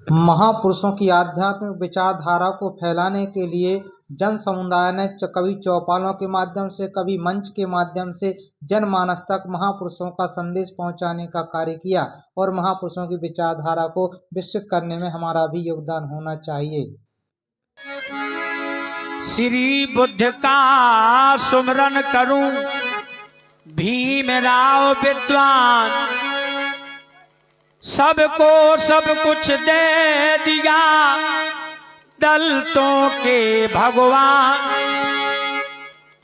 महापुरुषों की आध्यात्मिक विचारधारा को फैलाने के लिए जन समुदाय ने कभी चौपालों के माध्यम से, कभी मंच के माध्यम से जनमानस तक महापुरुषों का संदेश पहुंचाने का कार्य किया और महापुरुषों की विचारधारा को विकसित करने में हमारा भी योगदान होना चाहिए। श्री बुद्ध का सुमरन करूं, भीमराव विद्वान, सबको सब कुछ दे दिया दलितों के भगवान।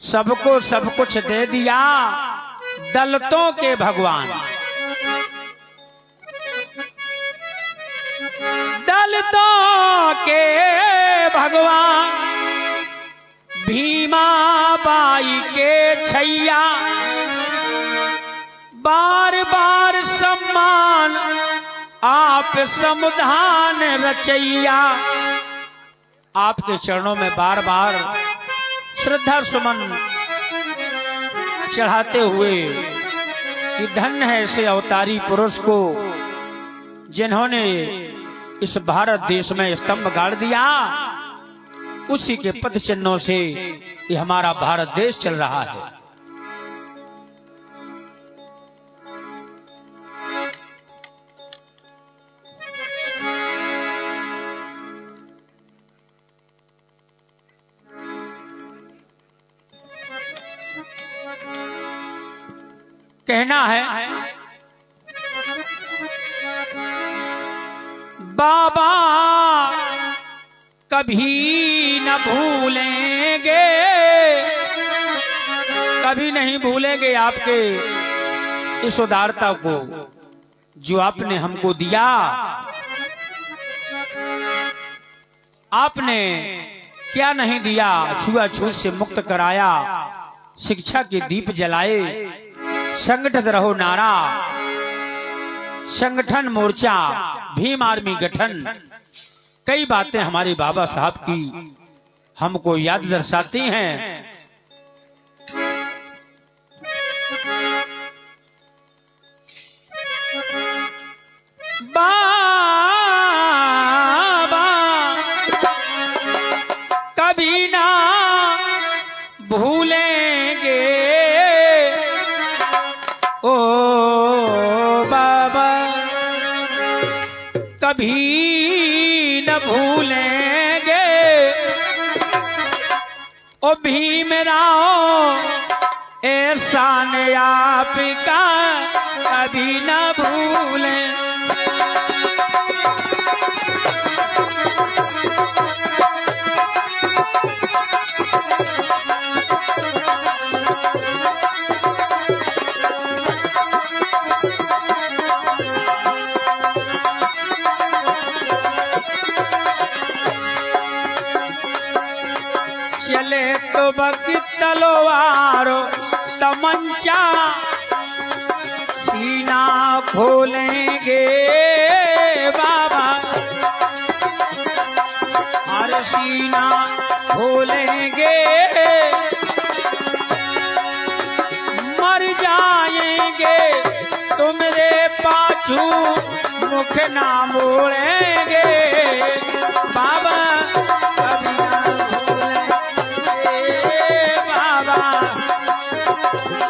सबको सब कुछ दे दिया दलितों के भगवान। दलितों के भगवान भीमा बाई के छैया, बार बार सम्मान आप समुधान रचैया। आपके चरणों में बार बार श्रद्धा सुमन चढ़ाते हुए कि धन्य है ऐसे अवतारी पुरुष को जिन्होंने इस भारत देश में स्तंभ गाड़ दिया। उसी के पद चिन्हों से ये हमारा भारत देश चल रहा है। कहना है बाबा कभी न भूलेंगे, कभी नहीं भूलेंगे आपके इस उदारता को जो आपने हमको दिया। आपने क्या नहीं दिया, छुआछूत से मुक्त कराया, शिक्षा के दीप जलाए, संगठित रहो नारा, संगठन मोर्चा, भीम आर्मी गठन। कई बातें हमारे बाबा साहब की हमको याद दर्शाती हैं। बाबा कभी ना भूलेंगे, ओ बाबा कभी न भूलेंगे, ओ भीमराव एहसान आपका कभी न भूलें। चले तो बकी तलवारो तमंचा, सीना खोलेंगे बाबा, अरे सीना खोलेंगे, मर जाएंगे तुमरे पाछू मुख ना मोड़ेंगे बाबा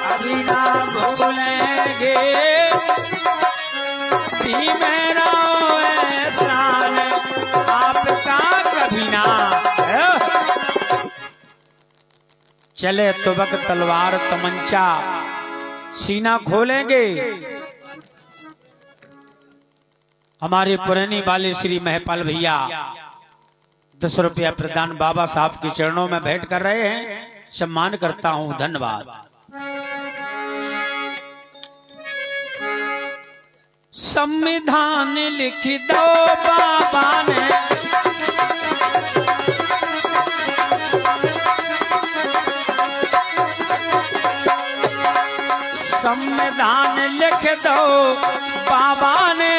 कभी ना भूलेंगे। भीमराव एहसान आपका कभी ना। चले तो बक तलवार तमंचा, सीना खोलेंगे। हमारे पुरानी वाले श्री महपाल भैया 10 रुपया प्रदान बाबा साहब के चरणों में भेंट कर रहे हैं। सम्मान करता हूं, धन्यवाद। संविधान लिख दो बाबा ने, संविधान लिख दो बाबा ने,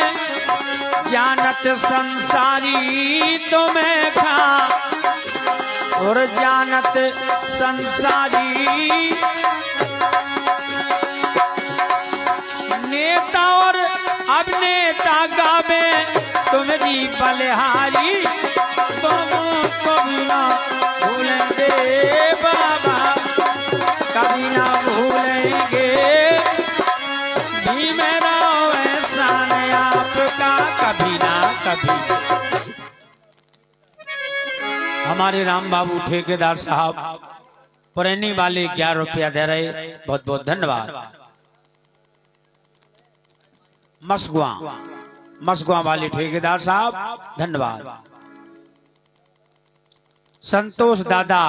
जानत संसारी तुम्हें खा, और जानत संसारी नेता और अभिनेता गावे तुम जी बलिहारी तुमको भी ना भूलेंगे बाबा, कभी ना भूलेंगे भीमराव एहसान आपका, कभी ना कभी। हमारे राम बाबू ठेकेदार साहब पुरानी वाले 11 रुपया दे रहे, बहुत बहुत धन्यवाद। मसगुआ वाले ठेकेदार साहब धन्यवाद। संतोष दादा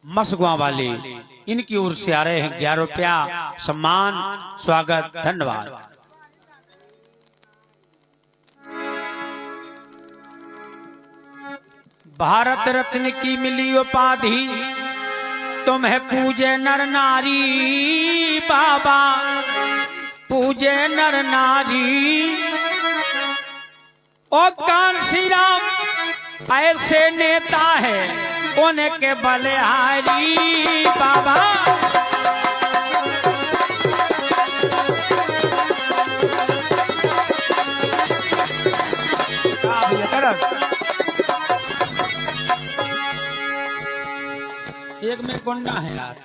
मसगुआ वाले, इनकी ओर से आ रहे हैं 11 रुपया सम्मान, स्वागत, धन्यवाद। भारत रत्न की मिली उपाधि तुम्हें पूजे नर नारी बाबा, पूजे नर नारी। ओ कांसी राम ऐसे नेता है उनके बलिहारी बाबा। एक में कोंडा है यार,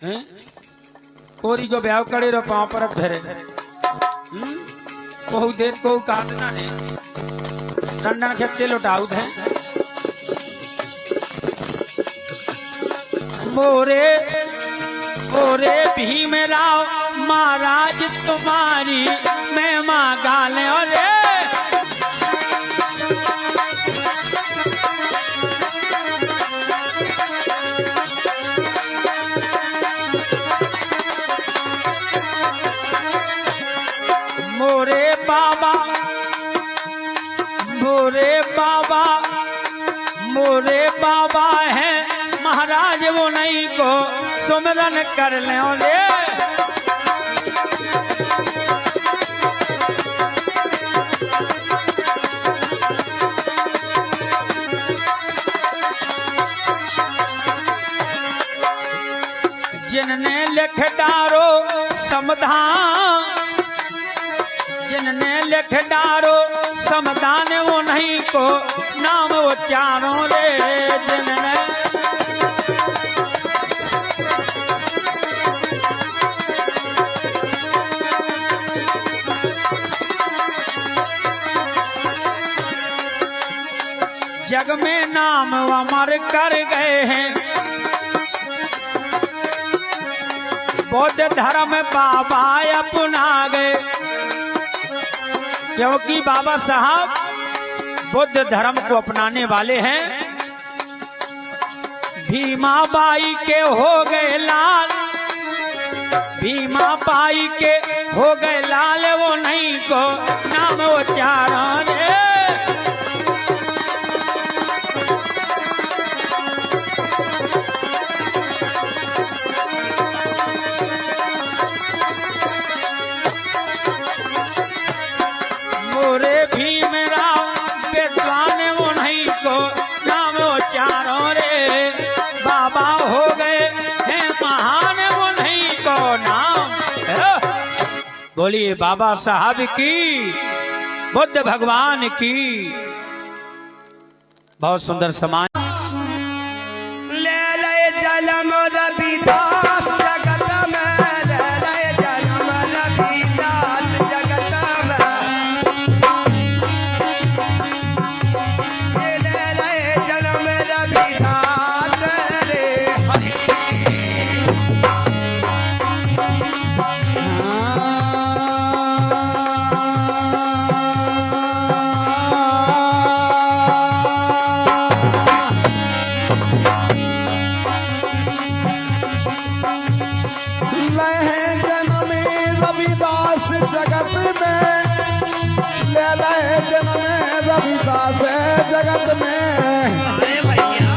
हैं? कोरी को ब्याह करे रो पाँव पर धरे, बहु देर को काटना है, ठंडा खेते लुटाऊ है। मोरे मोरे भीमराव महाराज तुम्हारी मैं माँ गाले और मोरे बाबा है महाराज वो नहीं को सुमरन कर ले रे। जिनने लिख डारो समाधान, जिनने लिख डारो समाधान वो नहीं को नाम उच्चारो रे। जिनने जग में नाम अमर कर गए हैं, बौद्ध धर्म बाबा अपना गए, क्योंकि बाबा साहब बुद्ध धर्म को अपनाने वाले हैं। भीमा बाई के हो गए लाल, भीमा बाई के हो गए लाल वो नहीं को नाम उच्चारण रे। बोलिए बाबा साहब की, बुद्ध भगवान की। बहुत सुंदर समाज। ले ले जन्म रविदास जगत में, ले ले जन्म रविदास जगत में, ले ले जन्म रविदास रे हरि। रविदास जगत में अरे भैया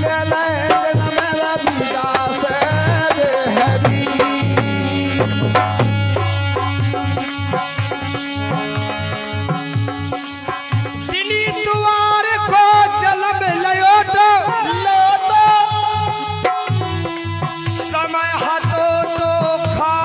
ले ले जन्म रविदास हरि। दिली द्वार को चलब लियो तो समय हाथों तो खा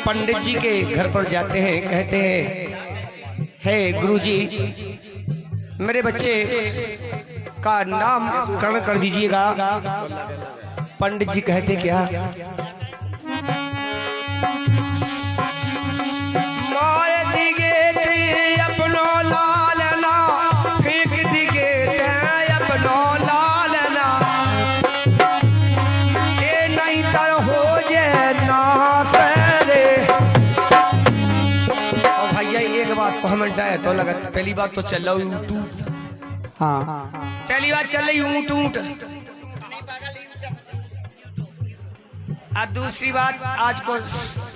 पंडित जी के घर पर जाते हैं, कहते हैं हे गुरुजी मेरे बच्चे का नामकरण कर दीजिएगा। पंडित जी कहते क्या? मारे दिगे ते अपनो लालना, फेंक दिगे ते अपनो लालना, ये नहीं तर हो जे नास रे। और भैया एक बात को हमें डर तो लगा, पहली बात तो चल रहा यूट्यूब, हाँ पहली बात चल रही ऊंट ऊंट, और दूसरी बात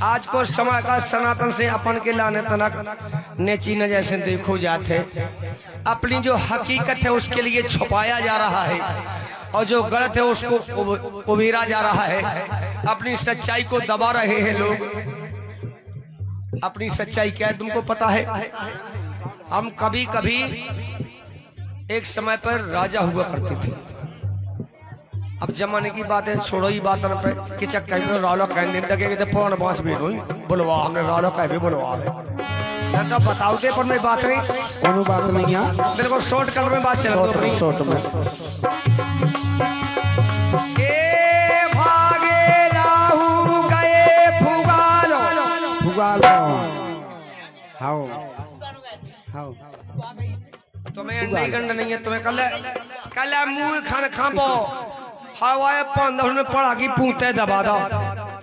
आज को समय का सनातन से अपन के लाने तनक नेची नजर से देखो जाते, अपनी जो हकीकत है उसके लिए छुपाया जा रहा है और जो गलत है उसको उभेरा जा रहा है, अपनी सच्चाई को दबा रहे हैं लोग। अपनी सच्चाई क्या है तुमको पता है? हम कभी कभी एक समय पर राजा हुआ करते थे, अब जमाने की बात है छोड़ो ही बात पे किचक कहीं पे रालो कहने लगे तो पौन बांस भी हुई बोलवा हमने रालो कह भी बोलवा मैं तो बताओ दे पर मैं बात नहीं कोनो बात नहीं है, बिल्कुल शॉर्टकट में बात चल रही है। शॉर्ट में ए भागे राहु गए फुगालो फुगालो हाओ हाओ तुम्हें अंडे गंड नहीं है, तुम्हें कल मुंह खान खापो हवाए पंदर में पड़ा की पूते दबा दो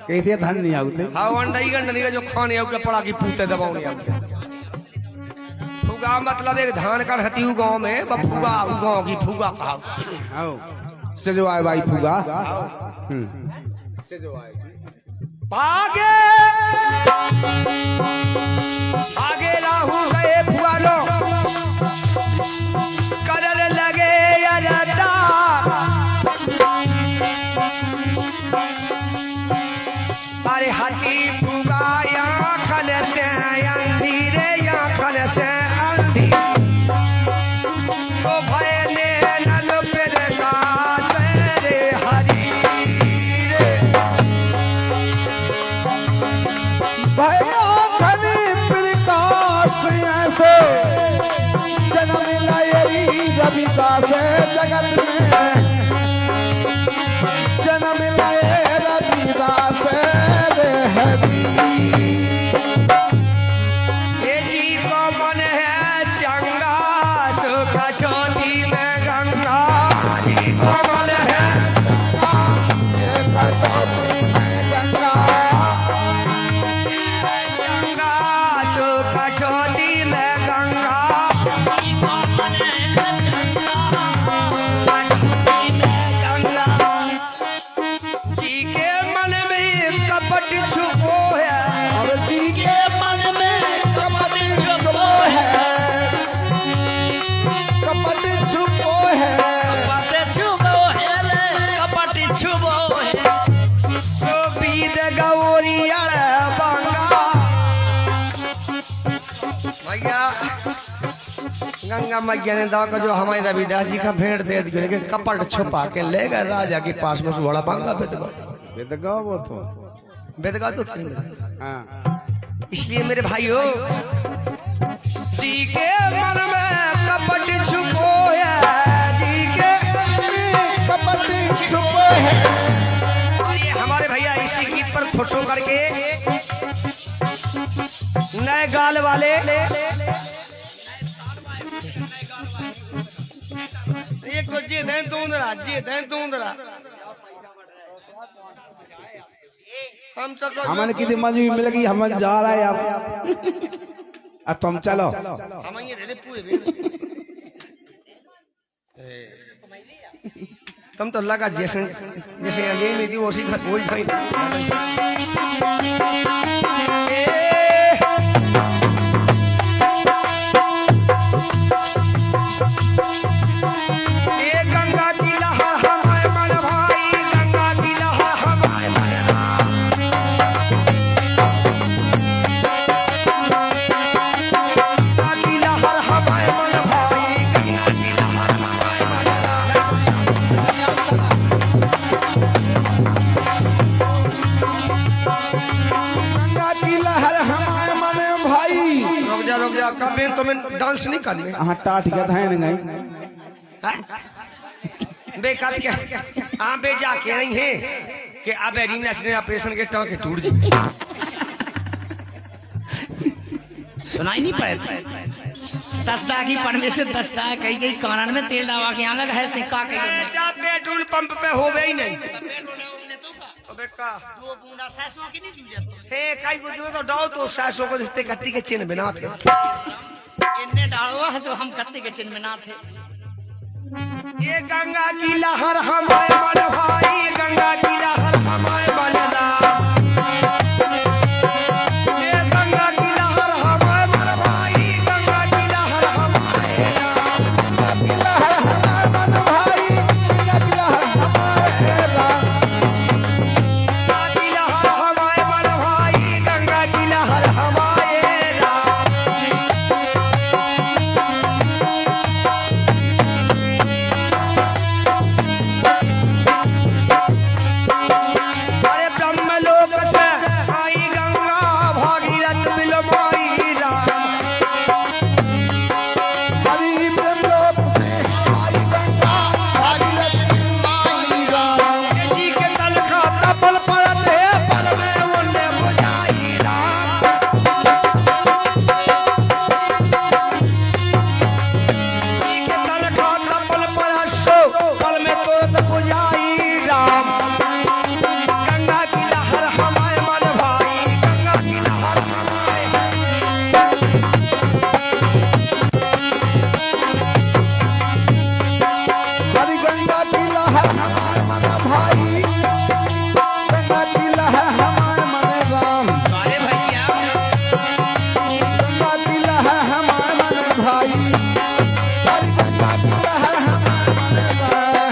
कहते धन नहीं आउते हवा अंडा ही गंड नहीं है जो खाने आउ के पड़ा की पूते दबाओ नहीं आउते। फुगा मतलब एक धान का हती हूँ गाँव में फुगा गाँव की फुगा कहा से जो आए भाई फुगा से जो आए आगे आगे राहु गए फुगा लो करल लगे अरदा अरे हाथी फुगा यहाँ खल से अंधी रे यहाँ खल से अंधी तो भय ने नल पर काश रे हरी रे भयो खनी प्रकाश ऐसे जन्म लायरी रविदास जगत में, जन्म लाए रविदास रे हरी। ये जी को मन है चंगा सुख चोटी में गंगा जी को मन है गंगा गंगा सुख चोटी में गंगा गंगा जी के मन में कपट छुपो है, और जी के मन में कपट छुपो है, कपट छुपो है, सो बीद गौरिया बंगा भैया गंगा मैया ने दाव का जो हमारे रविदास जी का भेंट दे दिया, लेकिन कपट छुपा के ले गए राजा के पास में सुबह बांगा बेदगा वो तो बेदगा तो हाँ। इसलिए मेरे भाइयों जी के मन में कपट छुपो है, जी के कपट छुपो है। और ये हमारे भैया इसी गीत पर खुश होकर के नए गाल वाले एक तो जे दें दूंदरा हम सब हमन की मंजूरी मिल गई, हम जा रहा है अब तुम चलो हम ये दे दे पूरे तुम तो लगा जैसे जैसे ये में दी उसी वही भाई गंगा की लहर हमारे मन भाई, गंगा की लहर हमारे मन गंगा की लहर हमारे मन भाई, गंगा की लहर हमारे मन गंगा क्या कब तुम्हें डांस नहीं करने हाँ टाट कहता है नहीं बेकार क्या हाँ बे जाके नहीं है कि अब रीना ने ऑपरेशन के टाँके टूट दी सुनाई नहीं पाए थे दस्ता की पढ़ने से दस्ता कई कई कानन में तेल डावा के यहाँ लगा है सिक्का के पेट्रोल पंप पे हो गई नहीं हे कई गुजरो तो डालो तो सासों को जितने कत्ती के चिन्ह बना थे इनने डालो है तो हम कत्ती के चिन्ह बना थे ये गंगा की लहर हमारे बन भाई गंगा की लहर हमारे बन ये गंगा की लहर हमारे बन भाई गंगा की लहर हमारे गंगा की लहर हमारे मन भाई गंगा की लहर हमारे गंगा की लहर हमारे अरे ब्रह्मलोक से आई गंगा भागीरथ बिलमाई हरि ब्रह्मलोक से आई गंगा भागीरथ बिलमाई जी के तन का तपल परत है पर में उन्ने बुझाई राम जी के तन का तपल परत सो पल में तुरंत बुझाई राम गंगा की लहर हमारे मन भाई गंगा की लहर हमारे हरि गंगा की लहर हमारे मन भाई गंगा की लहर हमारे मन राम अरे भैया गंगा की लहर हमारे मन भाई हरि गंगा की लहर हमारे मन राम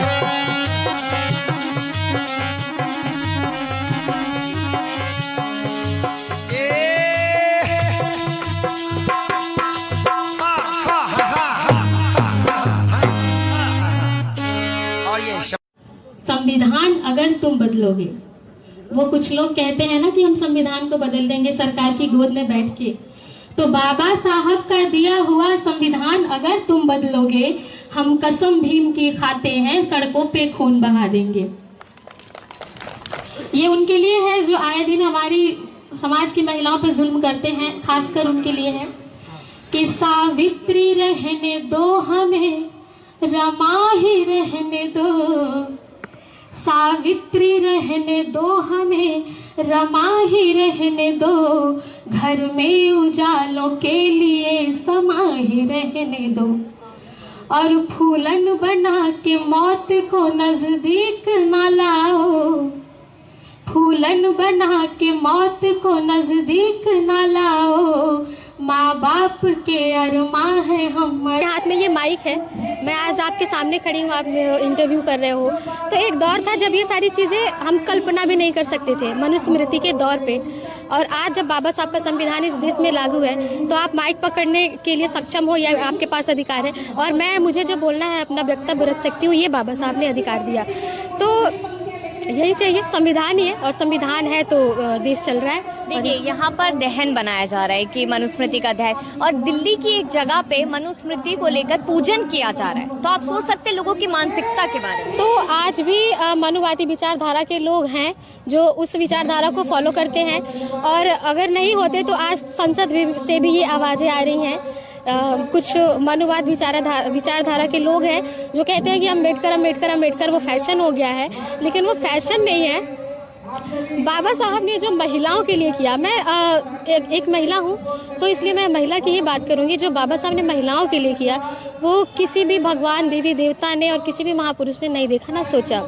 और ये संविधान अगर तुम बदलोगे, वो कुछ लोग कहते हैं ना कि हम संविधान को बदल देंगे सरकार की गोद में बैठ के, तो बाबा साहब का दिया हुआ संविधान अगर तुम बदलोगे, हम कसम भीम की खाते हैं, सड़कों पे खून बहा देंगे। ये उनके लिए है जो आए दिन हमारी समाज की महिलाओं पे जुल्म करते हैं, खासकर उनके लिए है कि सावित्री रहने दो हमें, रमा ही रहने दो, सावित्री रहने दो हमें, रमा ही रहने दो, घर में उजालों के लिए समा ही रहने दो, और फूलन बना के मौत को नजदीक न लाओ, फूलन बना के मौत को नजदीक न लाओ, माँ बाप के अरमा है हम। मेरे हाथ में ये माइक है, मैं आज आपके सामने खड़ी हूँ, आप इंटरव्यू कर रहे हो। तो एक दौर था जब ये सारी चीज़ें हम कल्पना भी नहीं कर सकते थे, मनुस्मृति के दौर पे, और आज जब बाबा साहब का संविधान इस देश में लागू है तो आप माइक पकड़ने के लिए सक्षम हो या आपके पास अधिकार है, और मुझे जो बोलना है अपना वक्तव्य रख सकती हूँ, ये बाबा साहब ने अधिकार दिया। तो यही चाहिए, संविधान ही है, और संविधान है तो देश चल रहा है। देखिए यहाँ पर दहन बनाया जा रहा है कि मनुस्मृति का दहन, और दिल्ली की एक जगह पे मनुस्मृति को लेकर पूजन किया जा रहा है, तो आप सोच सकते हैं लोगों की मानसिकता के बारे में। तो आज भी मनुवादी विचारधारा के लोग हैं जो उस विचारधारा को फॉलो करते हैं, और अगर नहीं होते तो आज संसद से भी ये आवाजें आ रही हैं। कुछ मनुवाद विचारधारा के लोग हैं जो कहते हैं कि अम्बेडकर अम्बेडकर अम्बेडकर वो फैशन हो गया है, लेकिन वो फैशन नहीं है। बाबा साहब ने जो महिलाओं के लिए किया, मैं एक महिला हूँ तो इसलिए मैं महिला की ही बात करूँगी, जो बाबा साहब ने महिलाओं के लिए किया वो किसी भी भगवान देवी देवता ने और किसी भी महापुरुष ने नहीं देखा ना सोचा।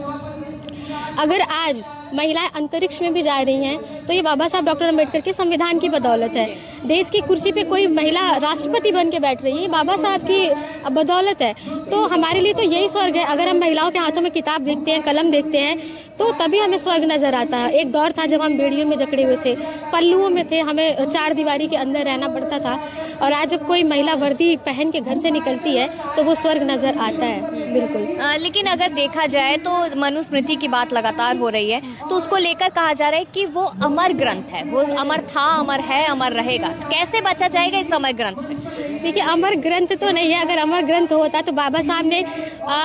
अगर आज महिलाएं अंतरिक्ष में भी जा रही हैं तो ये बाबा साहब डॉक्टर अम्बेडकर के संविधान की बदौलत है। देश की कुर्सी पे कोई महिला राष्ट्रपति बन के बैठ रही है, ये बाबा साहब की बदौलत है। तो हमारे लिए तो यही स्वर्ग है। अगर हम महिलाओं के हाथों में किताब देखते हैं, कलम देखते हैं, तो तभी हमें स्वर्ग नजर आता है। एक दौर था जब हम बेड़ियों में जकड़े हुए थे, पल्लुओं में थे, हमें चार दीवारी के अंदर रहना पड़ता था, और आज जब कोई महिला वर्दी पहन के घर से निकलती है तो वो स्वर्ग नजर आता है। बिल्कुल। लेकिन अगर देखा जाए तो मनुस्मृति की बात लगातार हो रही है, तो उसको लेकर कहा जा रहा है कि वो अमर ग्रंथ है, वो अमर था, अमर है, अमर रहेगा। कैसे बचा जाएगा इस अमर ग्रंथ से? देखिए, अमर ग्रंथ तो नहीं है। अगर अमर ग्रंथ होता तो बाबा साहब ने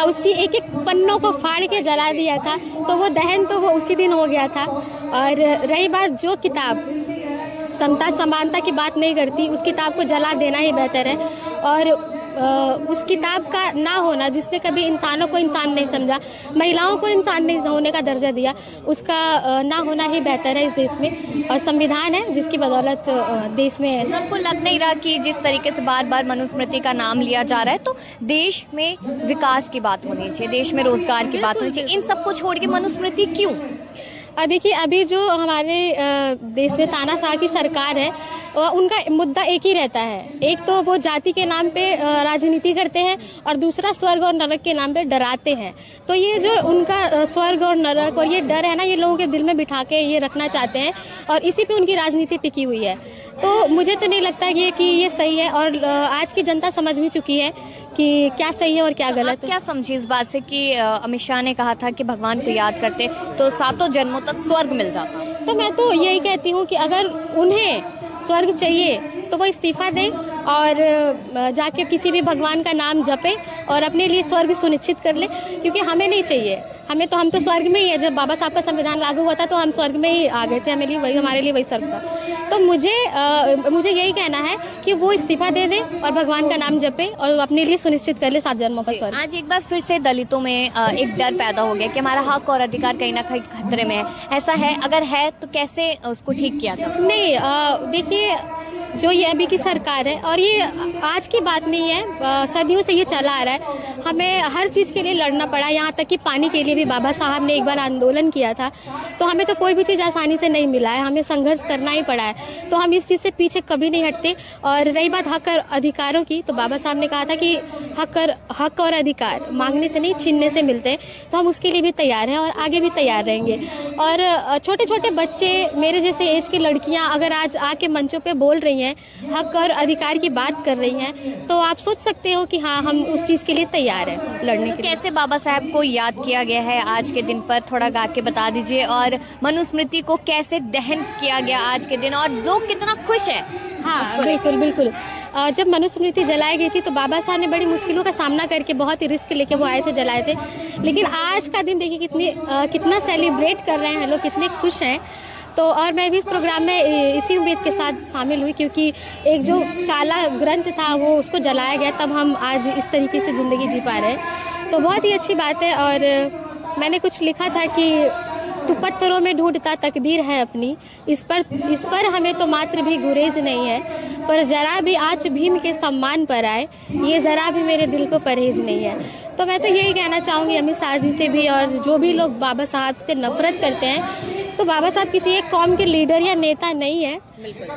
उसकी एक एक पन्नों को फाड़ के जला दिया था, तो वो दहन तो वो उसी दिन हो गया था। और रही बात जो किताब समता समानता की बात नहीं करती, उस किताब को जला देना ही बेहतर है। और उस किताब का ना होना, जिसने कभी इंसानों को इंसान नहीं समझा, महिलाओं को इंसान नहीं होने का दर्जा दिया, उसका ना होना ही बेहतर है इस देश में। और संविधान है जिसकी बदौलत देश में आपको लग नहीं रहा कि जिस तरीके से बार बार मनुस्मृति का नाम लिया जा रहा है, तो देश में विकास की बात होनी चाहिए, देश में रोजगार की बात होनी चाहिए, इन सबको छोड़ के मनुस्मृति क्यों? देखिए, अभी जो हमारे देश में तानाशाह की सरकार है, उनका मुद्दा एक ही रहता है। एक तो वो जाति के नाम पे राजनीति करते हैं, और दूसरा स्वर्ग और नरक के नाम पे डराते हैं। तो ये जो उनका स्वर्ग और नरक और ये डर है ना, ये लोगों के दिल में बिठा के ये रखना चाहते हैं, और इसी पे उनकी राजनीति टिकी हुई है। तो मुझे तो नहीं लगता कि ये सही है, और आज की जनता समझ भी चुकी है कि क्या सही है और क्या गलत है। क्या समझी इस बात से कि अमित शाह ने कहा था कि भगवान को याद करते तो 7 जन्मों तक स्वर्ग मिल जाता? तो मैं तो यही कहती हूँ कि अगर उन्हें स्वर्ग चाहिए तो वो इस्तीफा दें और जाके किसी भी भगवान का नाम जपे और अपने लिए स्वर्ग सुनिश्चित कर ले, क्योंकि हमें नहीं चाहिए। हम तो स्वर्ग में ही है। जब बाबा साहब का संविधान लागू हुआ था तो हम स्वर्ग में ही आ गए थे, हमारे लिए वही स्वर्ग था। तो मुझे यही कहना है कि वो इस्तीफा दे दे और भगवान का नाम जपे और अपने लिए सुनिश्चित कर ले 7 जन्मों का स्वर्ग। आज एक बार फिर से दलितों में एक डर पैदा हो गया कि हमारा हक और अधिकार कहीं ना कहीं खतरे में है। ऐसा है? अगर है तो कैसे उसको ठीक किया जाए? नहीं, देखिए, जो ये अभी की सरकार है, और ये आज की बात नहीं है, सदियों से ये चला आ रहा है। हमें हर चीज़ के लिए लड़ना पड़ा, यहाँ तक कि पानी के लिए भी बाबा साहब ने एक बार आंदोलन किया था। तो हमें तो कोई भी चीज़ आसानी से नहीं मिला है, हमें संघर्ष करना ही पड़ा है। तो हम इस चीज़ से पीछे कभी नहीं हटते। और रही बात हक और अधिकारों की, तो बाबा साहब ने कहा था कि हक और अधिकार मांगने से नहीं, छीनने से मिलते हैं। तो हम उसके लिए भी तैयार हैं और आगे भी तैयार रहेंगे। और छोटे छोटे बच्चे, मेरे जैसे एज की लड़कियाँ अगर आज आके मंचों पर बोल रही हैं, हक और अधिकार की बात कर रही हैं, तो आप सोच सकते हो कि हाँ, हम उस चीज के लिए तैयार हैं लड़ने के लिए। कैसे बाबा साहब को याद किया गया है आज के दिन पर, थोड़ा गा के बता दीजिए। और मनुस्मृति को कैसे दहन किया गया आज के दिन, और लोग कितना खुश है? हाँ, बिल्कुल। जब मनुस्मृति जलाई गई थी तो बाबा साहब ने बड़ी मुश्किलों का सामना करके बहुत ही रिस्क लेके वो आए थे, जलाए थे। लेकिन आज का दिन देखिए कितना सेलिब्रेट कर रहे हैं लोग, कितने खुश हैं। तो और मैं भी इस प्रोग्राम में इसी उम्मीद के साथ शामिल हुई, क्योंकि एक जो काला ग्रंथ था वो उसको जलाया गया, तब हम आज इस तरीके से ज़िंदगी जी पा रहे हैं। तो बहुत ही अच्छी बात है। और मैंने कुछ लिखा था कि तू पत्थरों में ढूंढता तकदीर है अपनी, इस पर हमें तो मात्र भी गुरेज नहीं है, पर जरा भी आँच भीम के सम्मान पर आए, ये जरा भी मेरे दिल को परहेज नहीं है। तो मैं तो यही कहना चाहूँगी अमित शाह जी से भी, और जो भी लोग बाबा साहब से नफरत करते हैं, तो बाबा साहब किसी एक कौम के लीडर या नेता नहीं है,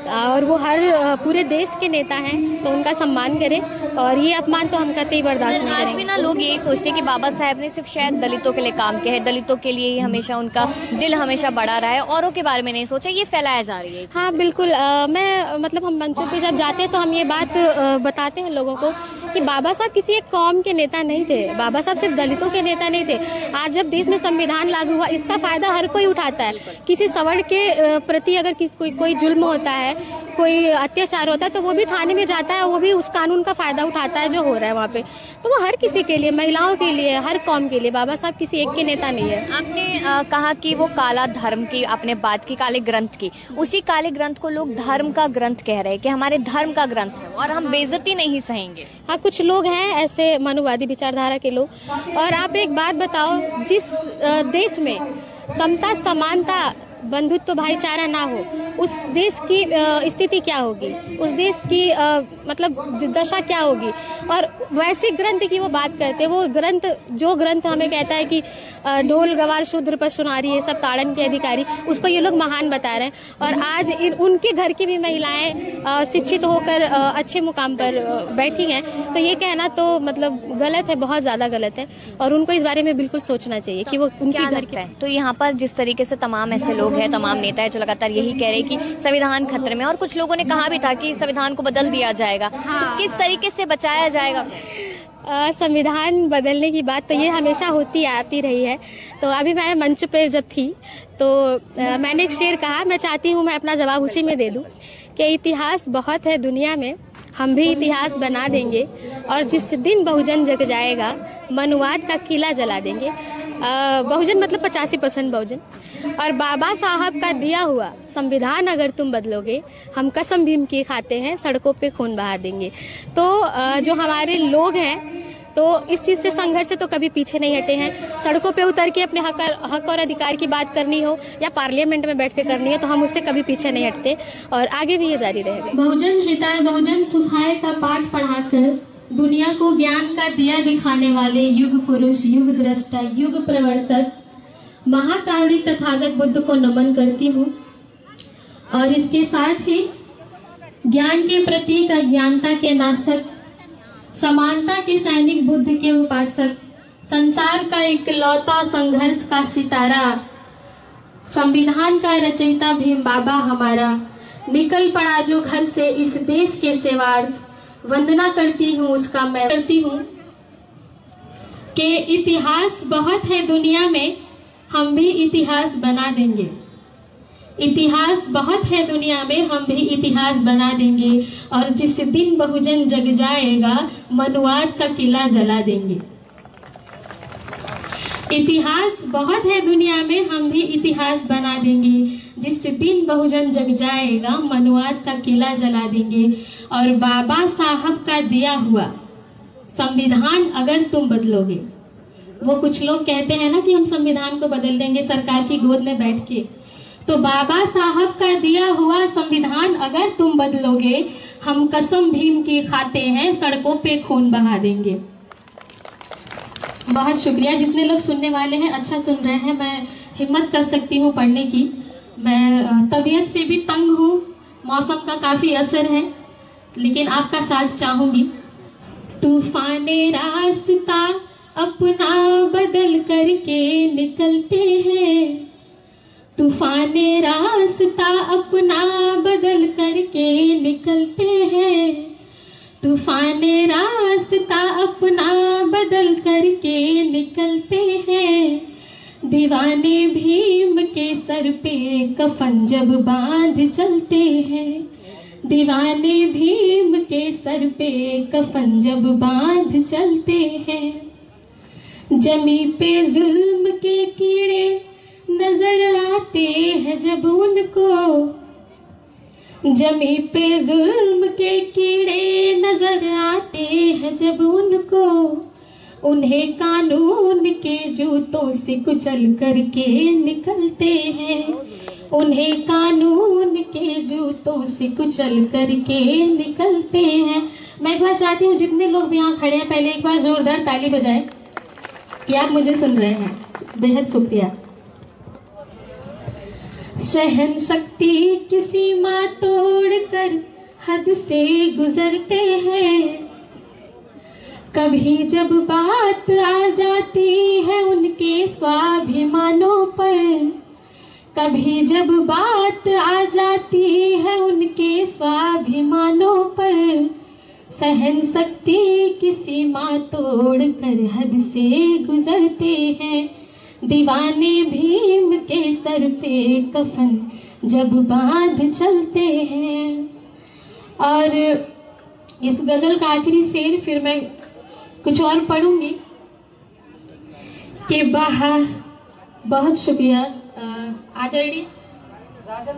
और वो हर पूरे देश के नेता हैं। तो उनका सम्मान करें, और ये अपमान तो हम कतई ही बर्दाश्त नहीं करेंगे। आज भी ना लोग यही सोचते हैं कि बाबा साहब ने सिर्फ शायद दलितों के लिए काम किया है, दलितों के लिए ही हमेशा उनका दिल हमेशा बड़ा रहा है, औरों के बारे में नहीं सोचा। ये फैलाया जा रही है। हाँ, बिल्कुल। हम मंचों पे जब जाते हैं तो हम ये बात बताते हैं लोगों को कि बाबा साहब किसी एक कौम के नेता नहीं थे, बाबा साहब सिर्फ दलितों के नेता नहीं थे। आज जब देश में संविधान लागू हुआ, इसका फायदा हर कोई उठाता है। किसी सवर्ण के प्रति अगर कोई जुल्म होता है, कोई अत्याचार होता है, तो वो भी थाने में जाता है, वो भी उस कानून का फायदा उठाता है जो हो रहा है वहाँ पे। तो वो हर किसी के लिए, महिलाओं के लिए, हर कौम के लिए। बाबा साहब किसी एक के नेता नहीं है। आपने कहा कि वो काला धर्म की आपने बात की, काले ग्रंथ की। उसी काले ग्रंथ को लोग धर्म का ग्रंथ कह रहे हैं कि हमारे धर्म का ग्रंथ है और हम बेइज्जती नहीं सहेंगे। हाँ, कुछ लोग हैं ऐसे मनुवादी विचारधारा के लोग। और आप एक बात बताओ, जिस देश में समता समानता बंधुत्व भाईचारा ना हो, उस देश की स्थिति क्या होगी, उस देश की मतलब दशा क्या होगी। और वैसे ग्रंथ की वो बात करते हैं, वो ग्रंथ हमें कहता है कि ढोल गवार शूद्र पशु नारी, ये सब ताड़न के अधिकारी, उसको ये लोग महान बता रहे हैं। और आज उनके घर की भी महिलाएं शिक्षित होकर अच्छे मुकाम पर बैठी हैं। तो ये कहना तो मतलब गलत है, बहुत ज़्यादा गलत है। और उनको इस बारे में बिल्कुल सोचना चाहिए कि वो उनके घर के। तो यहाँ पर जिस तरीके से तमाम ऐसे लोग लोग हैं, तमाम नेता है जो लगातार यही कह रहे हैं कि संविधान खतरे में, और कुछ लोगों ने कहा भी था कि संविधान को बदल दिया जाएगा। तो किस तरीके से बचाया जाएगा? संविधान बदलने की बात तो ये हमेशा होती आती रही है। तो अभी मैं मंच पे जब थी तो मैंने एक शेर कहा, मैं चाहती हूँ मैं अपना जवाब उसी में दे दूँ कि इतिहास बहुत है दुनिया में, हम भी इतिहास बना देंगे, और जिस दिन बहुजन जग जाएगा मनुवाद का किला जला देंगे। बहुजन मतलब 85% बहुजन। और बाबा साहब का दिया हुआ संविधान अगर तुम बदलोगे, हम कसम भीम की खाते हैं, सड़कों पे खून बहा देंगे। तो जो हमारे लोग हैं तो इस चीज़ से, संघर्ष से तो कभी पीछे नहीं हटे हैं। सड़कों पे उतर के अपने हक और अधिकार की बात करनी हो या पार्लियामेंट में बैठ के करनी हो तो हम उससे कभी पीछे नहीं हटते, और आगे भी ये जारी रहेगा। बहुजन हिताय बहुजन सुखाय का पाठ पढ़ाकर दुनिया को ज्ञान का दिया दिखाने वाले युग पुरुष, युग दृष्टा, युग प्रवर्तक, महाकारुणिक तथागत बुद्ध को नमन करती हूँ। और इसके साथ ही ज्ञान के प्रतीक, अज्ञानता के नाशक, समानता के सैनिक, बुद्ध के उपासक, संसार का इकलौता संघर्ष का सितारा, संविधान का रचयिता भीम बाबा हमारा, निकल पड़ा जो घर से इस देश के सेवार्थ, वंदना करती हूँ उसका मैं करती हूँ कि इतिहास बहुत है दुनिया में, हम भी इतिहास बना देंगे। इतिहास बहुत है दुनिया में, हम भी इतिहास बना देंगे, और जिस दिन बहुजन जग जाएगा मनुवाद का किला जला देंगे। इतिहास बहुत है दुनिया में, हम भी इतिहास बना देंगे, जिस दिन बहुजन जग जाएगा मनुवाद का किला जला देंगे। और बाबा साहब का दिया हुआ संविधान अगर तुम बदलोगे, वो कुछ लोग कहते हैं ना कि हम संविधान को बदल देंगे सरकार की गोद में बैठ के, तो बाबा साहब का दिया हुआ संविधान अगर तुम बदलोगे, हम कसम भीम की खाते हैं, सड़कों पे खून बहा देंगे। बहुत शुक्रिया। जितने लोग सुनने वाले हैं अच्छा सुन रहे हैं, मैं हिम्मत कर सकती हूँ पढ़ने की। मैं तबीयत से भी तंग हूँ, मौसम का काफ़ी असर है, लेकिन आपका साथ चाहूँगी। तूफाने रास्ता अपना बदल करके निकलते हैं, तूफाने रास्ता अपना बदल करके निकलते हैं, तूफाने रास्ता अपना बदल करके निकलते हैं, दीवाने भीम के सर पे कफन जब बांध चलते हैं, दीवाने भीम के सर पे कफन जब बांध चलते हैं, जमी पे जुल्म के कीड़े नजर आते हैं जब उनको, जमी पे जुल्म के कीड़े नजर आते हैं जब उनको, उन्हें कानून के जूतों से कुचल करके निकलते हैं, उन्हें कानून के जूतों से कुचल करके निकलते हैं। मैं एक बार चाहती हूँ जितने लोग भी यहाँ खड़े हैं पहले एक बार जोरदार ताली बजाएं कि आप मुझे सुन रहे हैं। बेहद शुक्रिया। सहन शक्ति की सीमा तोड़कर हद से गुजरते हैं, कभी जब बात आ जाती है उनके स्वाभिमानों पर, कभी जब बात आ जाती है उनके स्वाभिमानों पर, सहन शक्ति की सीमा तोड़कर हद से गुजरते हैं, दीवाने भीम के सर पे कफन जब बांध चलते हैं। और इस गजल का आखिरी शेर फिर मैं कुछ और पढ़ूंगी कि बाहर। बहुत शुक्रिया आदरणीय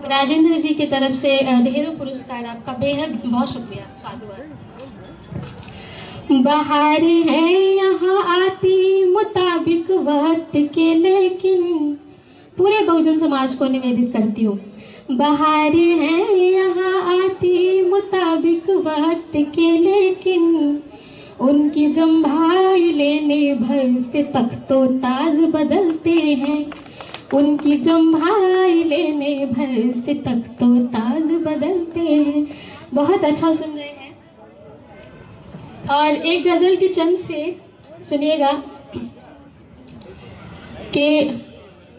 राजेंद्र जी की तरफ से ढेरों पुरस्कार, आपका बेहद बहुत शुक्रिया, साधुवाद। बहार है यहाँ आती मुताबिक वक्त के, लेकिन पूरे बहुजन समाज को निवेदित करती हूँ। बहार है यहाँ आती मुताबिक वक्त के, लेकिन उनकी जम्भाई लेने भर से तख्तो ताज बदलते हैं, उनकी जम्भाई लेने भर से तख्तो ताज बदलते हैं। बहुत अच्छा सुन रहे हैं। और एक गजल के चंद से सुनिएगा कि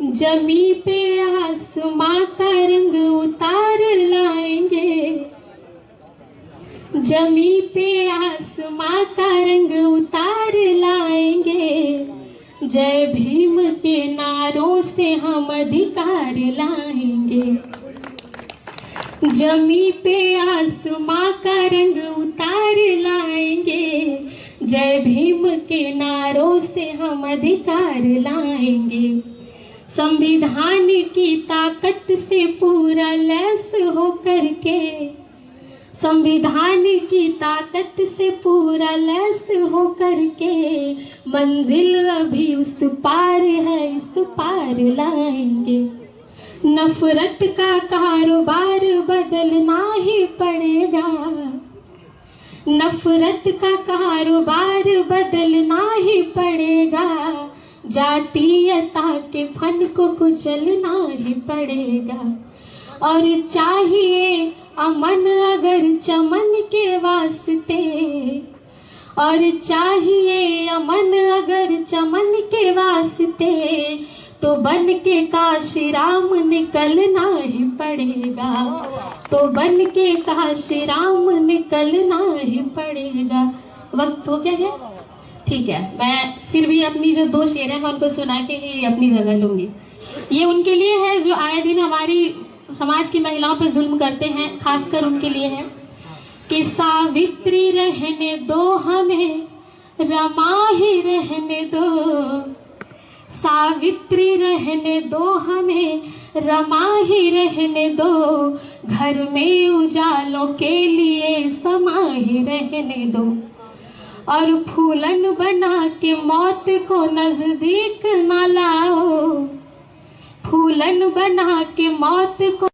जमी पे आसमां जमी पे आसमां का रंग उतार लाएंगे, जय भीम के नारों से हम अधिकार लाएंगे। जमी पे आसमां का रंग उतार लाएंगे, जय भीम के नारों से हम अधिकार लाएंगे। संविधान की ताकत से पूरा लैस होकर के, संविधान की ताकत से पूरा लैस होकर के, मंजिल अभी उस पार है, इस पार लाएंगे। नफरत का कारोबार बदलना ही पड़ेगा, नफरत का कारोबार बदलना ही पड़ेगा। जातीयता के फन को कुचलना ही पड़ेगा। और चाहिए अमन अगर चमन के वास्ते, और चाहिए अमन अगर चमन के वास्ते, तो बन के काशी राम निकलना ही पड़ेगा, तो बन के काशी राम निकलना ही पड़ेगा। वक्त हो गया है, ठीक है। मैं फिर भी अपनी जो 2 शेर हैं मैं उनको सुना के ही अपनी जगह लूंगी। ये उनके लिए है जो आए दिन हमारी समाज की महिलाओं पे जुल्म करते हैं, खासकर उनके लिए है कि सावित्री रहने दो हमें, रमा ही रहने दो, सावित्री रहने दो हमें, रमा ही रहने दो, घर में उजालों के लिए समा ही रहने दो। और फूलन बना के मौत को नजदीक न लाओ, फूलन बना के मौत को